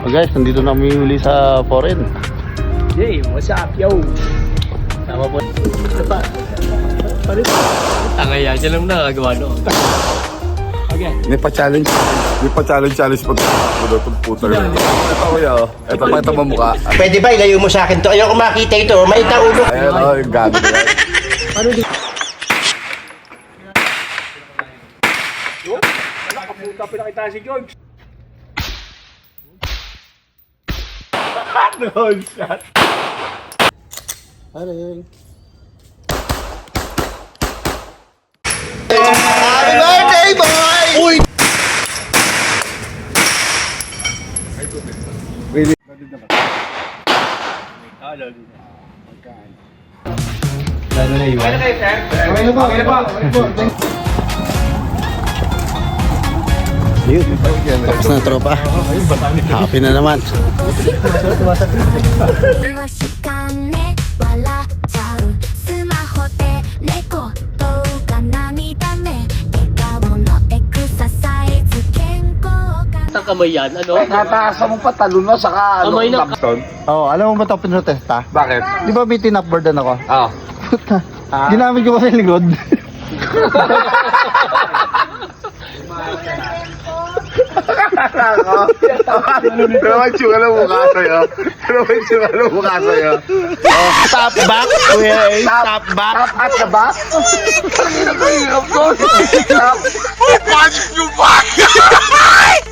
So guys, nandito na kami uli sa foreign. Hey, what's up, yo? Tama po. Tanga yan, siya lang nakagawa doon. Okay. May pa-challenge pa ito. Puta rin. Ito kuya, ito pa ito mamukha. Pwede ba ilayo mo sa akin to? Ayoko makita ito. May ulo. Ayan o, yung gago na yan. Ano di? Wala, kaputa pinakita si George. No shot. Haring. Happy birthday, boy! Uy! Lalo na yun. Yun, tapos na tropa. Happy na naman. しかね笑っちゃうスマホでレコ動画涙目笑顔のエクササイズ健康が Ang kamay yan, ano? Natakasan mo pa talon mo, saka Kamay ng... Oh, alam mo ba ito pinrotesta? Bakit? Di ba may tinupboardan ako? Ah. Puta. Ginamit ko pa sa likod. Pero may tsuga na mukha sa'yo. Pero may tsuga na mukha sa'yo. Top back, kuya A. Top back. Top at the back? Ang hirap ko. Punch you back!